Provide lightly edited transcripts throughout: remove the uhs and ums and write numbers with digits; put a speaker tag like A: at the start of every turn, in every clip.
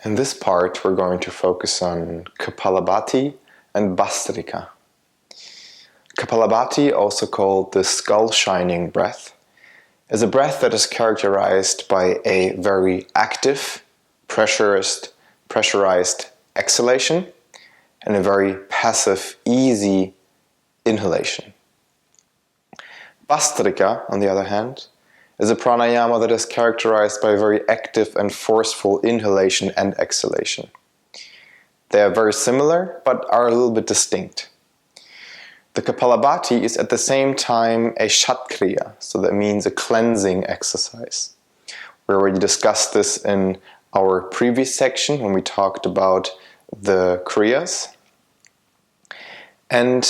A: In this part, we're going to focus on Kapalabhati and Bhastrika. Kapalabhati, also called the skull shining breath, is a breath that is characterized by a very active, pressurized exhalation and a very passive, easy inhalation. Bhastrika, on the other hand, is a pranayama that is characterized by a very active and forceful inhalation and exhalation. They are very similar, but are a little bit distinct. The Kapalabhati is at the same time a shatkriya, so that means a cleansing exercise. We already discussed this in our previous section when we talked about the kriyas. And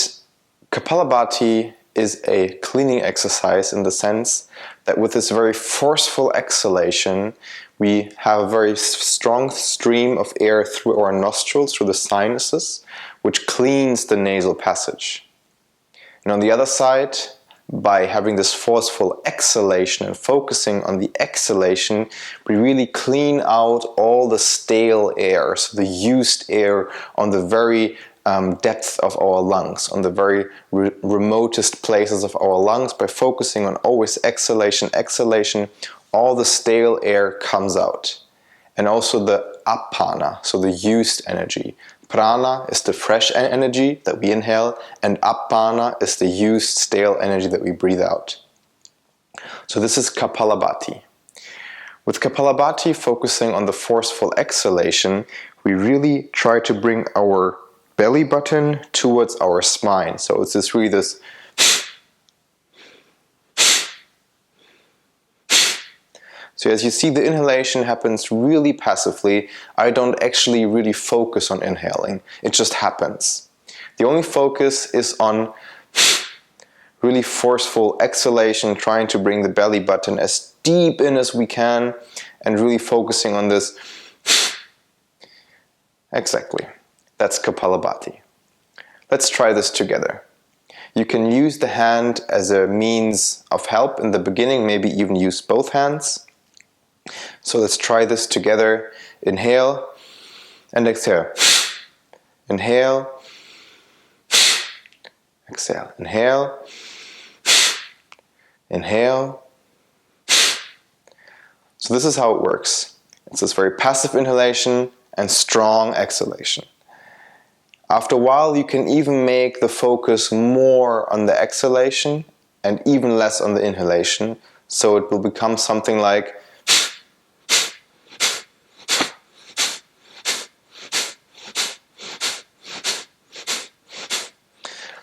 A: Kapalabhati is a cleaning exercise in the sense that with this very forceful exhalation, we have a very strong stream of air through our nostrils, through the sinuses, which cleans the nasal passage. And on the other side, by having this forceful exhalation and focusing on the exhalation, we really clean out all the stale air, so the used air on the very depth of our lungs, on the very remotest places of our lungs. By focusing on always exhalation, all the stale air comes out. And also the apana, so the used energy. Prana is the fresh energy that we inhale, and apana is the used stale energy that we breathe out. So this is Kapalabhati. With Kapalabhati focusing on the forceful exhalation, we really try to bring our belly button towards our spine. So it's just really this. So as you see, the inhalation happens really passively. I don't actually really focus on inhaling. It just happens. The only focus is on really forceful exhalation, trying to bring the belly button as deep in as we can, and really focusing on this. Exactly. That's Kapalabhati. Let's try this together. You can use the hand as a means of help in the beginning, maybe even use both hands. So let's try this together. Inhale and exhale. Inhale. Exhale. Inhale. Inhale. So this is how it works. It's this very passive inhalation and strong exhalation. After a while, you can even make the focus more on the exhalation and even less on the inhalation. So it will become something like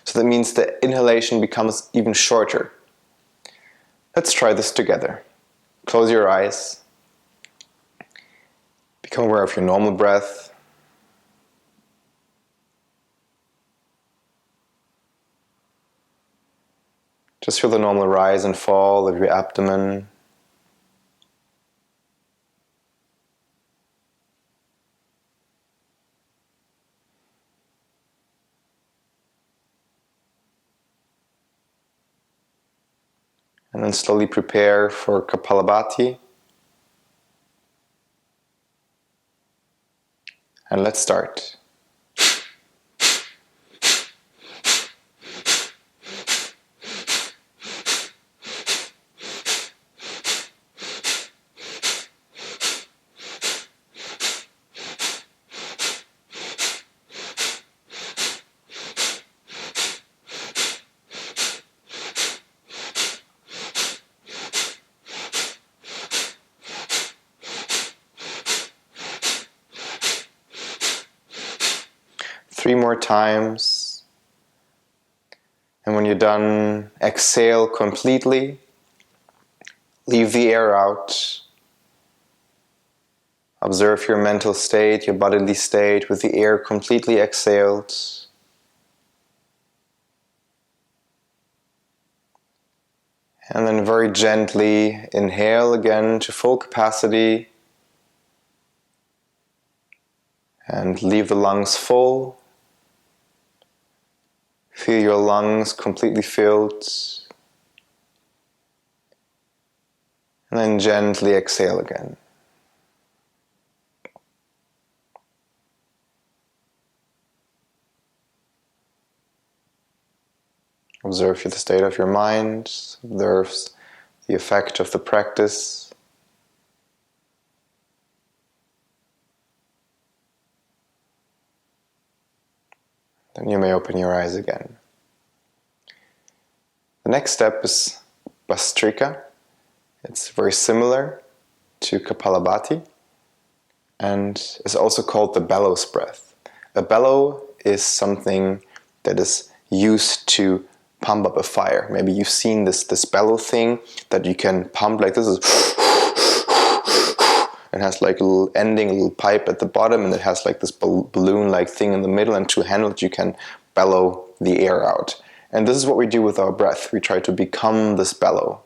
A: so that means the inhalation becomes even shorter. Let's try this together. Close your eyes. Become aware of your normal breath. Just feel the normal rise and fall of your abdomen. And then slowly prepare for Kapalabhati. And let's start. Three more times. And when you're done, exhale completely. Leave the air out. Observe your mental state, your bodily state with the air completely exhaled. And then very gently inhale again to full capacity. And leave the lungs full. Feel your lungs completely filled. And then gently exhale again. Observe the state of your mind, observe the effect of the practice. Then you may open your eyes again. The next step is Bhastrika. It's very similar to Kapalabhati and is also called the bellows breath. A bellow is something that is used to pump up a fire. Maybe you've seen this bellow thing that you can pump like this. It has like a little ending, a little pipe at the bottom, and it has like this balloon-like thing in the middle, and two handles you can bellow the air out. And this is what we do with our breath. We try to become this bellow.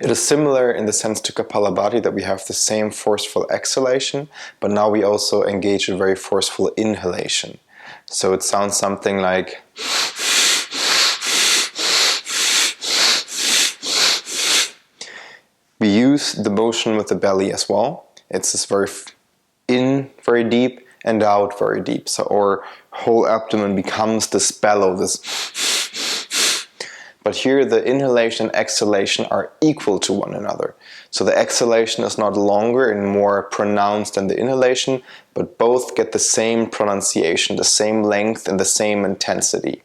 A: It is similar in the sense to Kapalabhati that we have the same forceful exhalation, but now we also engage in very forceful inhalation. So it sounds something like we use the motion with the belly as well. It's this very in very deep and out very deep. So our whole abdomen becomes this bellow, this. But here the inhalation and exhalation are equal to one another. So the exhalation is not longer and more pronounced than the inhalation, but both get the same pronunciation, the same length and the same intensity.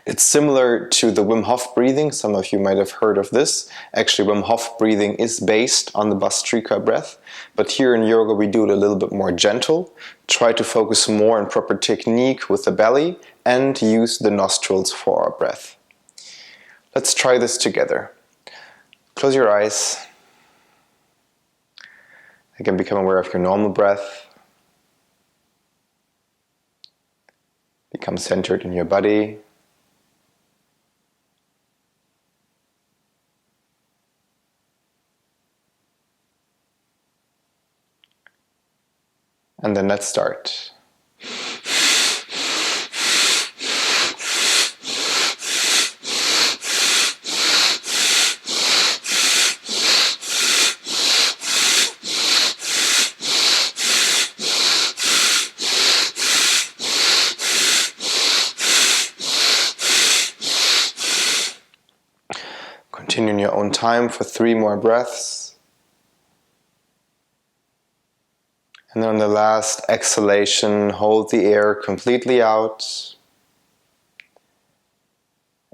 A: It's similar to the Wim Hof breathing. Some of you might have heard of this. Actually, Wim Hof breathing is based on the Bhastrika breath. But here in yoga, we do it a little bit more gentle. Try to focus more on proper technique with the belly and use the nostrils for our breath. Let's try this together. Close your eyes. Again, become aware of your normal breath. Become centered in your body. And then let's start. Continue in your own time for 3 more breaths. And then on the last exhalation, hold the air completely out.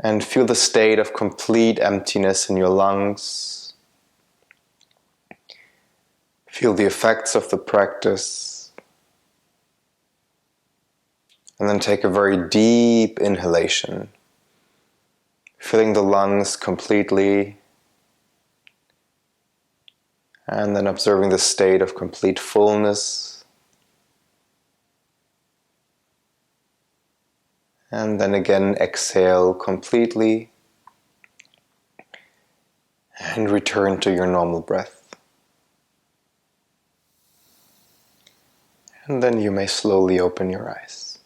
A: And feel the state of complete emptiness in your lungs. Feel the effects of the practice. And then take a very deep inhalation. Filling the lungs completely, and then observing the state of complete fullness. And then again exhale completely and return to your normal breath. And then you may slowly open your eyes.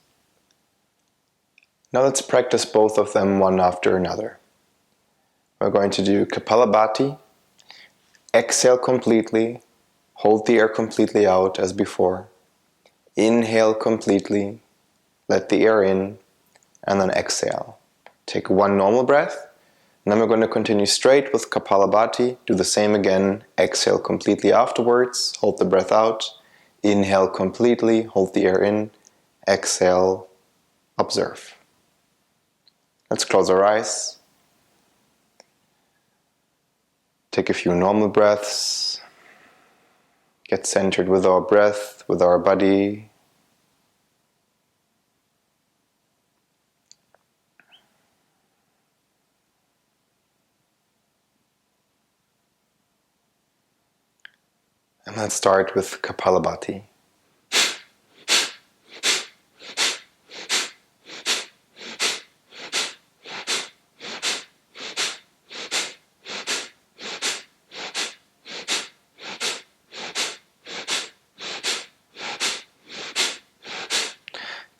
A: Now let's practice both of them one after another. We're going to do Kapalabhati. Exhale completely. Hold the air completely out as before. Inhale completely. Let the air in. And then exhale. Take 1 normal breath. And then we're going to continue straight with Kapalabhati. Do the same again. Exhale completely afterwards. Hold the breath out. Inhale completely. Hold the air in. Exhale. Observe. Let's close our eyes. Take a few normal breaths. Get centered with our breath, with our body. And let's start with Kapalabhati.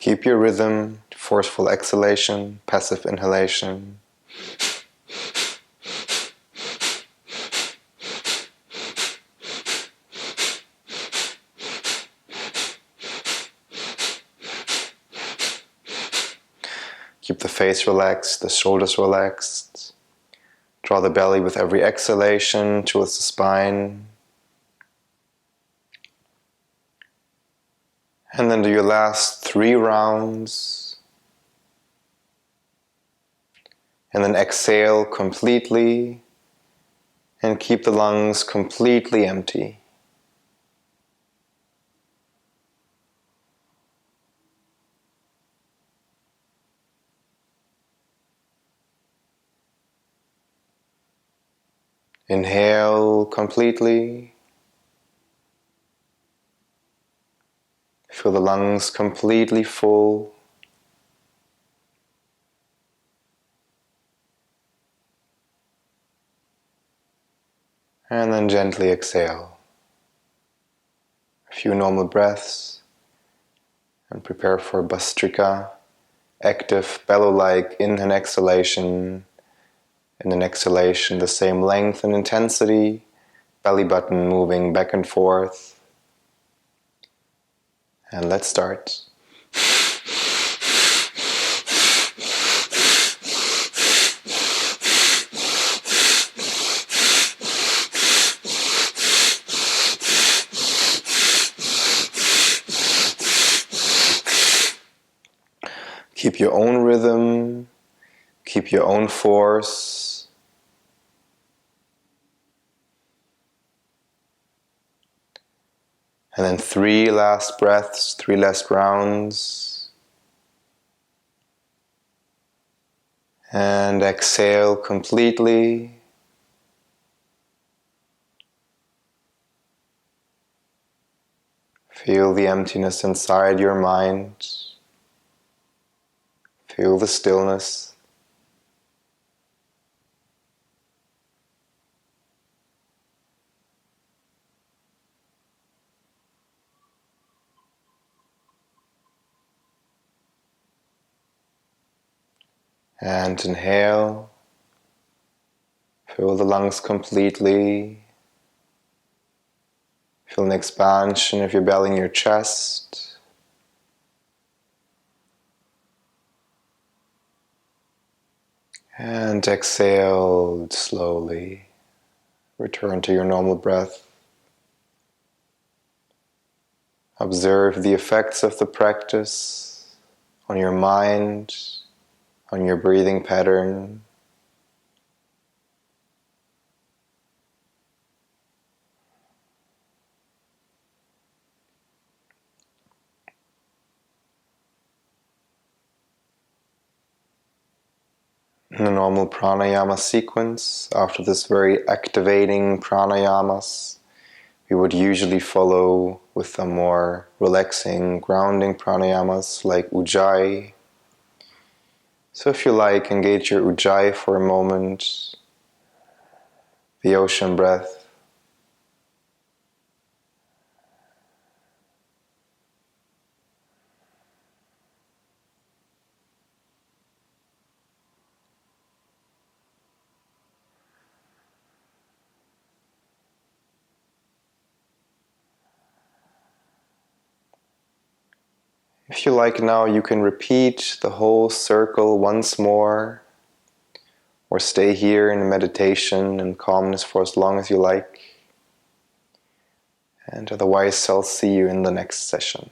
A: Keep your rhythm, forceful exhalation, passive inhalation. Keep the face relaxed, the shoulders relaxed. Draw the belly with every exhalation towards the spine. And then do your last 3 rounds. And then exhale completely and keep the lungs completely empty. Inhale completely. Feel the lungs completely full. And then gently exhale. A few normal breaths. And prepare for Bhastrika. Active bellow-like in and exhalation. In an exhalation, the same length and intensity. Belly button moving back and forth. And let's start. Keep your own rhythm. Keep your own force. And then 3 last breaths, 3 last rounds. And exhale completely. Feel the emptiness inside your mind. Feel the stillness. And inhale. Fill the lungs completely. Feel an expansion of your belly and your chest. And exhale slowly. Return to your normal breath. Observe the effects of the practice on your mind, on your breathing pattern. In a normal pranayama sequence, after this very activating pranayamas, we would usually follow with some more relaxing, grounding pranayamas like Ujjayi. So if you like, engage your Ujjayi for a moment, the ocean breath. If you like now, you can repeat the whole circle once more, or stay here in meditation and calmness for as long as you like. And otherwise, I'll see you in the next session.